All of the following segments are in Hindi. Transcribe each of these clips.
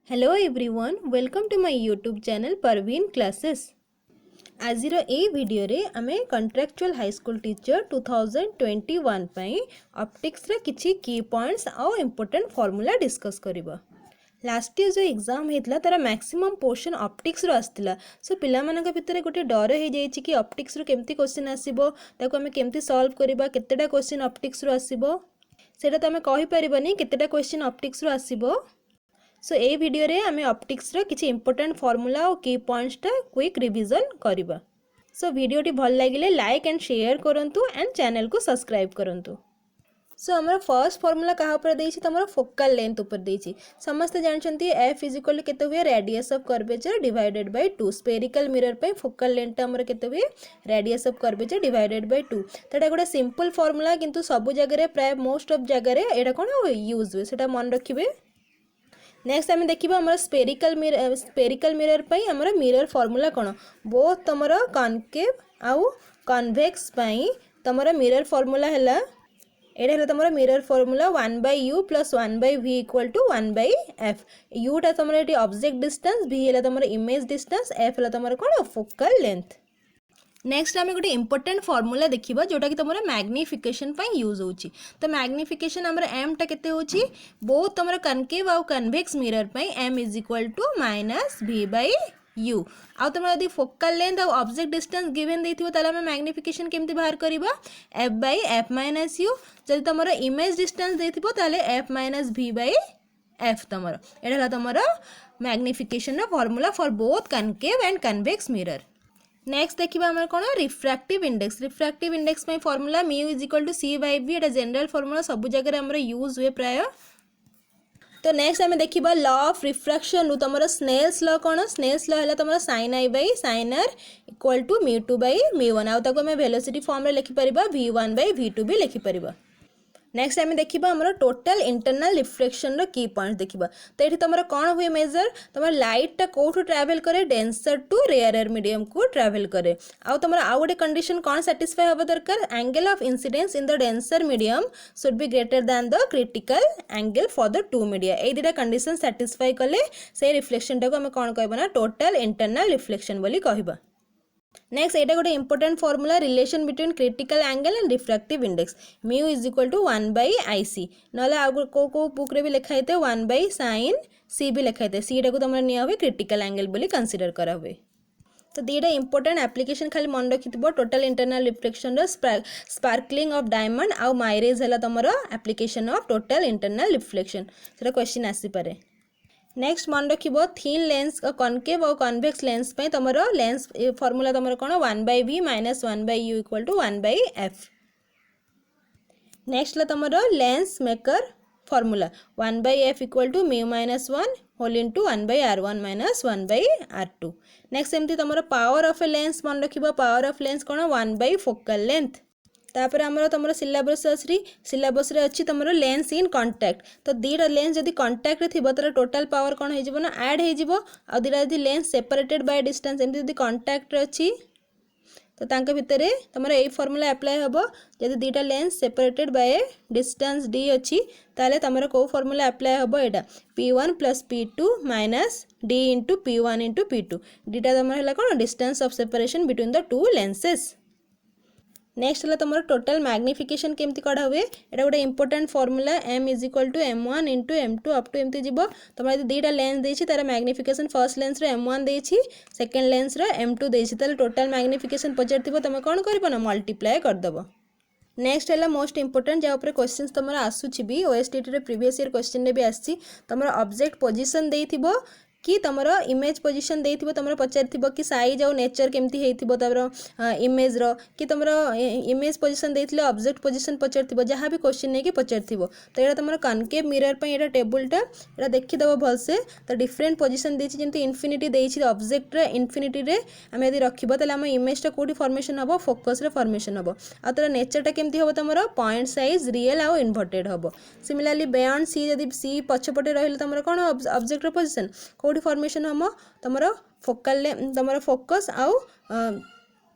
Hello everyone, welcome to my YouTube channel Parveen Classes. आजिर A video रे आमे कंट्राक्चुअल हाई स्कूल टीचर 2021 पई ऑप्टिक्स रे किछि की पॉइंट्स आउ इंपोर्टेंट फार्मूला डिस्कस करिबा। लास्ट ईयर जो एग्जाम हेतला तारा मैक्सिमम पोर्शन ऑप्टिक्स रो आस्तिला। सो पिला मानक भितर गोटे डर हे जाइछि कि ऑप्टिक्स रो केमती क्वेश्चन आसीबो, ताको आमे केमती सॉल्व करिबा, केतेटा क्वेश्चन ऑप्टिक्स रो आसीबो सेटा तो आमे कहि परिबानी केतेटा क्वेश्चन ऑप्टिक्स रो आसीबो। सो ए वीडियो रे आमे ऑप्टिक्स रो किछि इंपोर्टेंट फार्मूला और की पॉइंट्स टा क्विक रिवीजन करिबा। सो वीडियो टी भल लागिले लाइक एंड शेयर करंतु एंड चैनल को सब्सक्राइब करंतु। सो हमर फर्स्ट फार्मूला कहा ऊपर देछि तमरो फोकल लेंथ ऊपर देछि। समस्त जानछंती f = केते हुए radius of curvature divided by 2। Spherical mirror पे फोकल लेंथ हमर केते हुए radius of curvature divided by 2। तटा गोटे सिंपल फार्मूला किंतु सब जगह रे प्राय मोस्ट ऑफ जगह रे एटा कोन यूज हुए सेटा मन रखिबे। नेक्स्ट आम देखा आम स्पेरिकल मिरर पर आम मिरर फार्मूला कौन बोथ तुम कनकेव आउ कन्वेक्स तुम मिरर फार्मूला है एटा तुम mirror formula 1/u + 1/v = 1/f। Utah तुम ये ऑब्जेक्ट डिस्टेंस, v है तुम इमेज डिस्टेंस, f है तुम कौन फोकल लेंथ। नेक्स्ट आम गोटे इंपोर्टेंट फार्मूला देखा जोटा कि तुम मैग्निफिकेशन यूज होची। तो मैग्निफिकेशन आम एम टा केते होची बोथ तुम कनकेव आउ कन्वेक्स मिरर m = -v/u। आउ तुम यदि फोकल लेंथ और ऑब्जेक्ट डिस्टेंस गिवन देथिबो ताले हम मैग्निफिकेशन केमती बाहर करबा f/f - u। जदि तुम इमेज डिस्टेंस देथिबो ताले f - v/f। तुम एटा तुम magnification formula for both concave and convex mirror. Next देखिबा हमर कोन रिफ्रैक्टिव इंडेक्स। रिफ्रैक्टिव इंडेक्स में फार्मूला μ = c/v। एटा जनरल फार्मूला सब जगह हमर यूज हुए प्राय। तो नेक्स्ट आम देखिबा लॉ ऑफ रिफ्रैक्शन तुम स्नेल्स लॉ कौन। स्नेल्स लॉ है तुम sin i/sin r = μ2/μ1। आउ ताको हम वेलोसिटी फॉर्म रे लिखि परिबा v1/v2 भी लिखि परिबा। नेक्स्ट आम देखा आम टोटल इंटरनल रिफ्लेक्शन की पॉइंट देखा। तो ये तुम कौन हुए मेजर तुम लाइट कौटू ट्रावेल करे डेंसर टू रेयर मीडियम को ट्रावेल करे। आउ तुम आउ गोटे कंडीशन कौन सैटिस्फाई हवा दरकार angle of incidence in the denser medium should be greater than the critical angle for the two media. ये दुटा कंडीशन सैटिस्फाई कले से रिफ्लेक्शन टाक आम कौन कहबा टोटल इंटरनल रिफ्लेक्शन बोली कहबा। नेक्स्ट एटा गोटे important formula relation between critical angle and refractive index μ = 1/ic। नले आउ को बुक रे भी लिखा है 1/sin c भी लिखा है। सी टाक तुम निया हुए क्रिटिकल एंगल बोली कंसीडर करा हुए। तो दीटा इंपोर्टेंट एप्लीकेशन खाली मन रखिथिबो total internal reflection sparkling of diamond आउ माइरेज है तुम application of total internal reflection से क्वेश्चन आसी पारे। नेक्स्ट मन रखिबो थिन लेंस कनकेव और कन्वेक्स लेंस पे तुम लेंस फार्मूला तुम कौन 1/v - 1/u = 1/f। नेक्स्ट तुम lens maker formula 1/f = μ - 1 whole into 1/r1 - 1/r2। Next एमती तुम पावर ऑफ ए लेंस मन रखिबो पावर ऑफ लेंस कौन 1 फोकल लेंथ। तापर आमर तुम सिलेबस रे अच्छी तुम लेंस इन कांटेक्ट। तो दीटा लेंस जदि कांटेक्ट रे थिबो तर टोटल पावर कौन हो ना ऐड हो। आ दीटा जदि लेंस सेपरेटेड बाय डिस्टेंस एमती जदि कांटेक्ट रे अच्छी तो तांके भितर तुम यही फार्मूला अप्लाई हम। जदि दीटा lens separated by distance d अच्छी ताले तुम को फार्मूला अप्लाई हम एटा p1 + p2 - d * p1 * p2। दीटा तुम है कौन distance of separation between the two lenses. Next है तुम टोटल मैग्निफिकेशन केमती कढ़ा हुए एटा गोटे important formula m = m1 * m2 up to एमती जीव। तुम यदि दीटा लेंस देछि तार मैग्निफिकेशन फर्स्ट लेंस रे m1 देछि सेकंड लेंस रे m2 देछि ताले टोटल मैग्निफिकेशन पचारथिबो तुम कौन करबो ना मल्टीप्लाई करदबो। नेक्स्ट है मोस्ट इंपोर्टेंट जहाँ पर क्वेश्चन तुम आसूची भी ओएसटीटी रे प्रीवियस ईयर क्वेश्चन रे भी आसी तुम ऑब्जेक्ट पोजीशन देथिबो कि तुम इमेज पोजीशन देथिबो तुम पचारथिबो कि साइज और नेचर केमती हेथिबो तबर इमेज रो कि तुम इमेज पोजीशन देथिले ऑब्जेक्ट पोजीशन पचारथिबो जहाँ भी क्वेश्चन नहीं कि पचारथिबो। तो ये तुम कनकेव मिरर पे एटा टेबुलटा एटा देखिदेव भलसे। तो डिफरेंट पोजीशन देछि जेंति इनफिनिटी देछि ऑब्जेक्ट रे इनफिनिटी रे आम यदि रखिबो ताले आम इमेजटा कोठी फॉर्मेशन हबो फोकस रे फॉर्मेशन हबो। आ तर नेचरटा केमती हबो तुम पॉइंट साइज रियल आउ इन्वर्टेड हबो। सिमिलरली बियॉन्ड सी जदि सी पछपटे रहिले तुम कौन ऑब्जेक्ट रे पोजीशन कोठी फॉर्मेशन हम तुम फोकल तुम फोकस आउ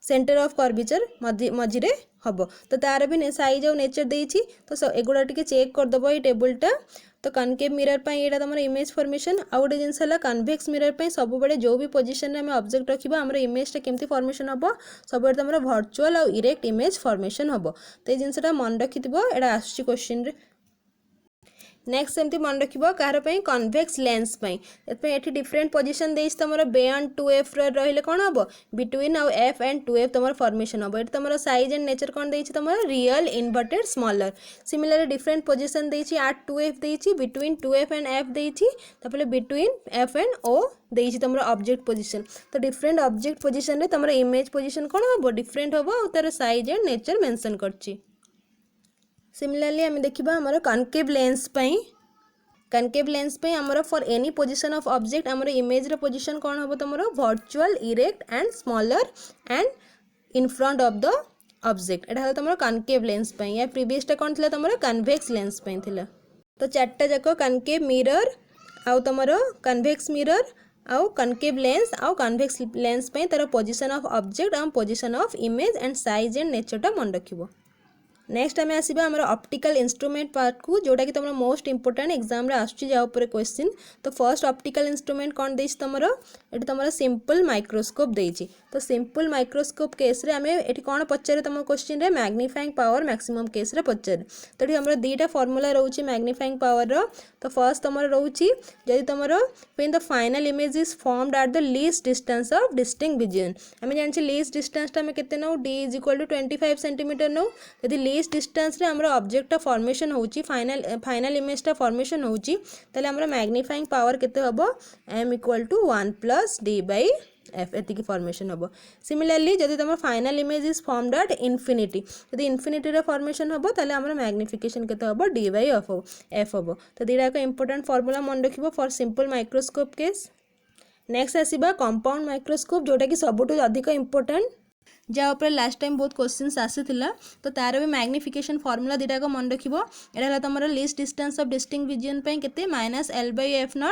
सेंटर ऑफ कर्वेचर मझिरे हम। तो तार भी साइज और नेचर देछि। तो एगुड़ा टिके चेक करदब ये टेबुलटा तो कनकेव मिरर पे ये तुम इमेज फॉर्मेशन आउ गोटे जिनस है कन्वेक्स मिरर पे सब बड़े जो भी पोजिशन में ऑब्जेक्ट रखा आम इमेज केमती फॉर्मेशन हम सब तुम वर्चुअल आउ इरेक्ट इमेज फॉर्मेशन हम तो ये जिनसा मन रखि यहाँ आसुच्ची क्वेश्चन रे नेक्स्ट सेमती मन रखिबो कार पे कन्वेक्स लेंस पे ये डिफरेंट पोजिशन देइछ तमरो बियॉन्ड 2f रहिले कोन हबो बिटवीन आउ f एंड 2f तमरो फॉर्मेशन हबो एटी तमरो साइज एंड नेचर कोन देइछ तमरो real inverted smaller similarly different position देइछ एट 2f देइछ बिटवीन 2f एंड f देइछ तापले बिटवीन f एंड o देइछ तमरो ऑब्जेक्ट पोजिशन तो डिफरेंट ऑब्जेक्ट पोजिशन रे तमरो इमेज पोजिशन कोन हबो डिफरेंट हबो और तार साइज एंड नेचर मेंशन करछि सिमिलरली आम देखा आमर कनकेव लेंस पे आमर for any position of object आमर इमेज रो पोजिशन कौन हम तुम virtual erect and smaller and in front of the object एटा तुम कनकेव लेंस पे या प्रीवियसटा कौन थी तुम कन्वेक्स लेंस पे थिला तो चार्टा जाक कनकेव मिरर आउ तुम कन्वेक्स मिरर आउ कनकेव लेंस आउ कन्वेक्स लेंस पे तार पोजिशन ऑफ ऑब्जेक्ट आउ position of image and size and नेचरटा मन रखिबो नेक्स्ट आम आसवा आम ऑप्टिकल इंस्ट्रूमेंट पार्ट को जोटा कि तुम मोस्ट इंपोर्टेंट एग्जाम रे आसुची जा ऊपर क्वेश्चन तो फर्स्ट ऑप्टिकल इंस्ट्रूमेंट कौन देइछ तुमरो एटी तुमरो सिंपल माइक्रोस्कोप देइछि तो सिंपल माइक्रोस्कोप केस रे आमे एटी कोन पचारे तुम क्वेश्चन रे मैग्नीफाइंग पावर मैक्सिमम केस रे पचारे तो एटी हमरो दीटा फार्मूला रहउछि मैग्नीफाइंग पावर रो तो फर्स्ट तुमरो रहउछि जदि तुमरो when the final image is formed at the least distance of distinct vision आमे जानछि लीस्ट डिस्टेंस ता आमे केते नो d = 25 सेंटीमीटर नो यदि लीस्ट डिस्टेंस रे हमरो ऑब्जेक्ट फॉर्मेशन होउछि फाइनल इमेज टा फॉर्मेशन होउछि तले हमरो मैग्नीफाइंग पावर केते हबो m = 1 + d/f एति की फॉर्मेशन हबो सिमिलरली जदि तुम final image is formed at infinity यदि इन्फिनिटी रे फॉर्मेशन हबो तले हमरो मैग्निफिकेशन केते हबो d/f हबो तो दीटा का इंपोर्टेंट फार्मूला मन रखिबो for simple microscope case next आसीबा कंपाउंड माइक्रोस्कोप जोटा कि सबुठु अधिक इंपोर्टेंट जहाँ ऊपर लास्ट टाइम बहुत क्वेश्चंस आसीथिला तो तार भी मैग्निफिकेशन फार्मूला दीटा को मन रखिबो एटा हला तमरो least distance of distinct vision पे केते -l/f0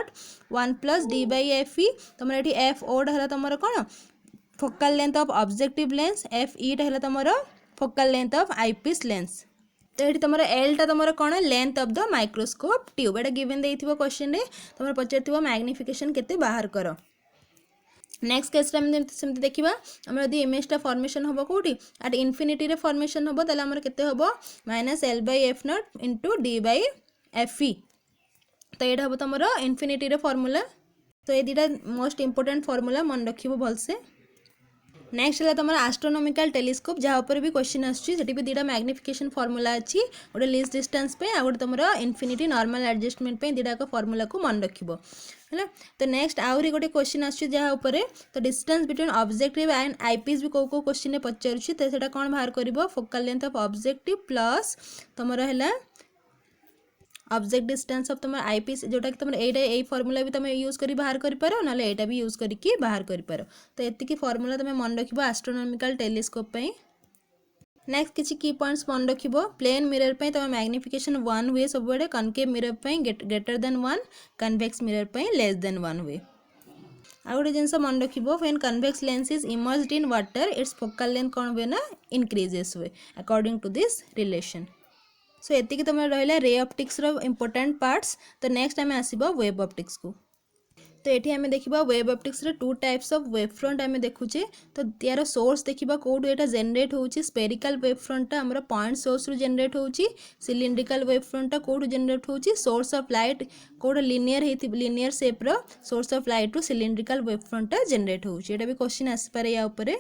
1 + d/f e तमरो एठी f o हला तमरो कोन focal length of objective lens f e हला तमरो focal length of eyepiece lens तो ये तुम एल टा तुम कौन length of the microscope tube एटा गिवन देइथिबो क्वेश्चन रे तुम पचारथिबो मैग्निफिकेशन केते बाहर करो नेक्स्ट केस सेमती देखा आम यदि इमेजटा फॉर्मेशन हम कौटी एट इन्फिनिटी रे फॉर्मेशन हम ताले आमर केते हबो -l/f0 * d/f e तो ये हम तुम इन्फिनिटी रे फॉर्मूला तो ये दुटा मोस्ट इंपोर्टेंट फॉर्मूला मन रखिबो भलसे नेक्स्ट है तुम एस्ट्रोनॉमिकल टेलीस्कोप जहाँ पर भी क्वेश्चन आसटी भी दुटा मैग्निफिकेशन फार्मूला अच्छी गोटे लीस्ट डिस्टेंस पे आ गोटे तुम इन्फिनिटी नॉर्मल एडजस्टमेंट पे दुटा फार्मूला को मन रखिबो है तो नेक्स्ट आहरी गोटे क्वेश्चन आसहाँ तो distance between objective and eyepiece भी कौ क्वेश्चन में पचारुच्छी तो सेटा कौन बाहर कर focal length of objective plus तुम है ऑब्जेक्ट डिस्टेंस ऑफ तुम आईपीस जोटा कि तुम यही फार्मूला भी तुम यूज कर बाहर कर पारो ना यहाँ भी यूज करके बाहर कर पारो तो ये फार्मूला तुम मन रखिबो एस्ट्रोनॉमिकल टेलीस्कोप पे नेक्स्ट किसी की पॉइंट्स मन रखिबो प्लेन मिरर पे तुम मैग्निफिकेशन 1 हुए सब बड़े कनकेव मिरर पे ग्रेटर देन 1 कन्वेक्स मिरर पे लेस देन 1 हुए आ गोटे जिनस मन रखिबो when convex lens is immersed in water its focal length कौन हुए ना इंक्रीजेस हुए according to this relation so ये तुम रहा रे ऑप्टिक्स रो इंपोर्टेंट पार्ट्स तो नेक्स्ट आम आसो वेब ऑप्टिक्स को तो ये आम देखा वेब ऑप्टिक्स रे 2 टाइप्स ऑफ वेब फ्रंट आम देखुचे तो यार सोर्स देखा कौटू यहाँ जेनरेट होची स्पेरिकल वेब फ्रंट आमर पॉइंट सोर्स रु जेनरेट होची सिलिंड्रिकल वेब फ्रंट कौटू जेनरेट होची सोर्स ऑफ लाइट कौट लिनियर शेप रो सोर्स ऑफ लाइट रु सिलिंड्रिकल वेब फ्रंट जेनरेट होची एटा भी क्वेश्चन आसपारे या ऊपर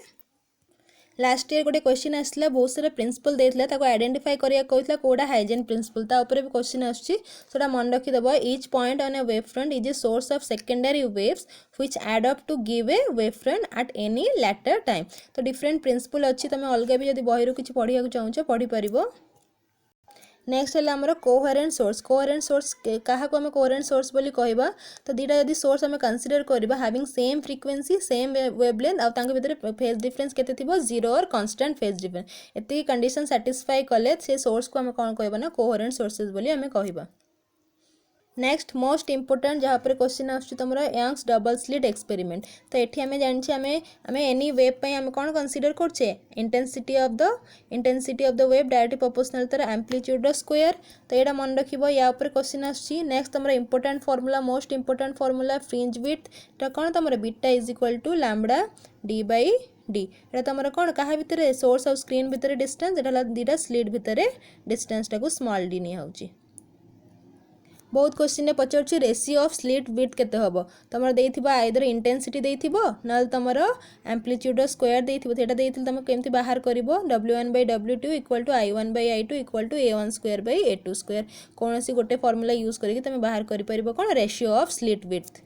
लास्ट ईयर गोटे क्वेश्चन आसला बहुत सारा प्रिंसिपल देता आइडेंटिफाई करिया कहता कौटा हाइजेन प्रिंसिपल तापर भी क्वेश्चन आसटा मन रखीदेव each point on a wave front is a source of secondary waves which add up to give a wave front at any later time तो डिफरेंट प्रिंसिपल अच्छी तुम अलग भी जब बही किसी पढ़ा चाहो पढ़ी पार नेक्स्ट है आमर कोहेरेंट सोर्स क्या आम कोहेरेंट सोर्स बोली कहबा तो दुटा यदि सोर्स आम कंसीडर करबा having same frequency same wavelength आ तांके भितर फेज डिफरेंस केते थिबो 0 और कांस्टेंट फेज डिफरेंस एति कंडीशन सैटिस्फाई कले से सोर्स को आम कौन कहबा ना कोहेरेंट सोर्सेस बोली आम कहबा नेक्स्ट मोस्ट इंपोर्टेंट जहाँ पर क्वेश्चन आम यंग्स डबल स्लिट एक्सपेरिमेंट। तो ये आम जाने आम एनी वेव आम कौन कनसीडर करछे intensity of the wave directly proportional तर एम्पलीट्यूड स्क्वायर। तो यहाँ मन रखिबो या ऊपर क्वेश्चन आछि। नेक्स्ट तुम important formula most important formula fringe width तो कौन तुम beta is equal to lambda D by D. ये तुम कौन क्या भितर सोर्स और स्क्रीन भितर डिस्टेंस एटा दुटा स्लिट भितर डिस्टेंस टाको स्मॉल डी नि होउची। बहुत question Pachar ratio of slit width केते हबो तुम देथिबो आइदर इंटेंसिटी देथिबो न तुम एम्पलीट्यूड स्क्वायर देथिबो सेटा देथिल तुम केमती बाहर करिवो W1/W2 equal to I1/I2 equal to A1 square by A2 square कौन सी गोटे फॉर्मूला यूज करके तुम बाहर करि परिबो कौन ratio of slit width.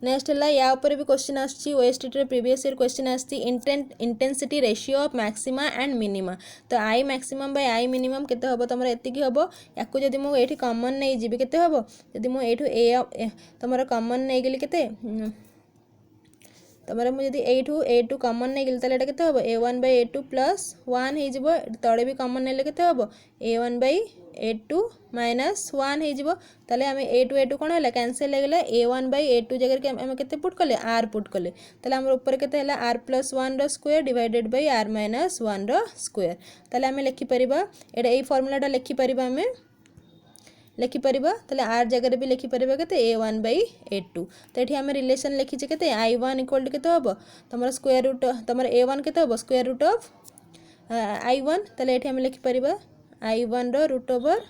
Next है या ऊपर भी क्वेश्चन आछि ओएसटी रे प्रीवियस ईयर क्वेश्चन आछि intensity ratio of maxima and minima. तो I maximum by I minimum केते हबो तुम एतिकी हबो याकू जदि मु एठी कॉमन नै जिबि केते हबो जदि मु एठू ए तुम कॉमन नै गेली केते तुम मुझे A2 कॉमन नहीं गली ताले केते हबो A1/A2 प्लस 1 हे जिवो तळे भी कॉमन नेले केते हबो A1/A2 माइनस 1 हे जिवो ताले हमें A2 कोन होला कैंसिल हो गला A1/A2 जगह के हम केते पुट करले r पुट करले ताले हमर ऊपर केते हला r + 1 rho square divided by r - 1 rho square. ताले हमें लिखि परिबा एटा ए फार्मूलाटा लिखि परिबा हमें लिखिपर ताले आर जगह भी लिखिपर के A1/A2। तो ये आम रिलेशन लिखीचे के I1 इक्वल टू के हम तुम स्क्वायर रूट तुम A1 के हम स्क्वायर रूट ऑफ I1 ताले ये आम लिखिपर I1 rho root over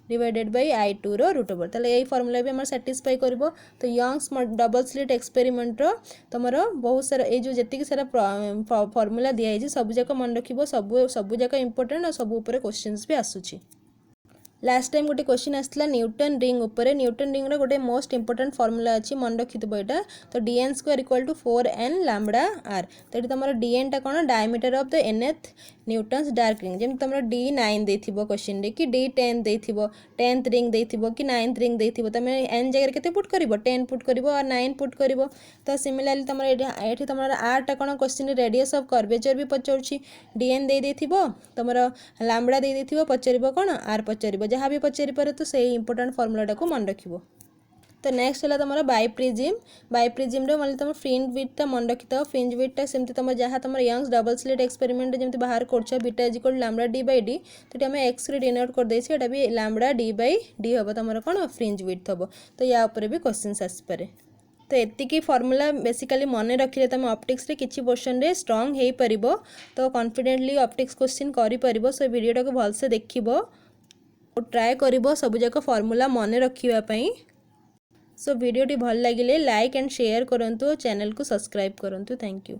divided by I2 rho root over. ताले यही फॉर्मूला भी हम सैटिस्फाई करिवो। तो यंग्स डबल स्लिट एक्सपेरिमेंट रो तुम बहुत सारा ये जो जी सारा फॉर्मूला दिखाई सब जाक मन रखिबो सब जाक इंपोर्टेंट और सब ऊपर क्वेश्चंस भी आसुची। लास्ट टाइम गोटे क्वेश्चन आसला न्यूटन रिंग उपरे न्यूटन रिंग रो गोटे मोस्ट इंपोर्टेंट फॉर्मूला अच्छी मन रखिथबो एटा। तो dn square equal to 4n lambda r। तो ये तुम dn टा कौन diameter of the nth Newton's dark ring जमी तुम D9 देथिबो क्वेश्चन रे कि D10 देथिबो 10th रिंग देथिबो कि 9th रिंग देथिबो तुम n जगह केते पुट करिवो 10 पुट करिवो और 9 पुट करिवो। तो सिमिलरली तुम एठी तुम r टा कौन क्वेश्चन रेडियस ऑफ कर्वेचर भी पचारुछि dn दे देथिबो तुम लैम्बडा दे देथिबो पचारिबो कौन r पचारिबो जहाँ भी पचारि पारे तो से इंपोर्टेंट फॉर्मूलाटा को मन रखिबो। तो नेक्स्ट है तुम बाइप्रिज्म रे मतलब तुम फ्रिंज विड्थ मन रखी था फ्रिंज विड्थ सेमती तुम जहाँ तुम यंग्स डबल स्लिट एक्सपेरिमेंट जमी बाहर कर beta is equal lambda D by D. तो आम एक्स रे डिनोट कर देछि एटा भी लैम्बडा डी बाई डी हम तुम कौन फ्रिंज विड्थ हम। तो या ऊपर भी क्वेश्चन आसपे। तो एतिकी फॉर्मूला बेसिकली मन रखिले तुम ऑप्टिक्स रे किछि क्वेश्चन रे स्ट्रांग हे परिबो। तो कॉन्फिडेंटली ऑप्टिक्स क्वेश्चन करि परिबो। सो वीडियोटा को भल से देखिबो ट्राए करिबो सब जाक फॉर्मूला मन रखिबा पई। सो वीडियोटी भल लागिले लाइक एंड शेयर करंतु चैनल को सब्सक्राइब करंतु। Thank you.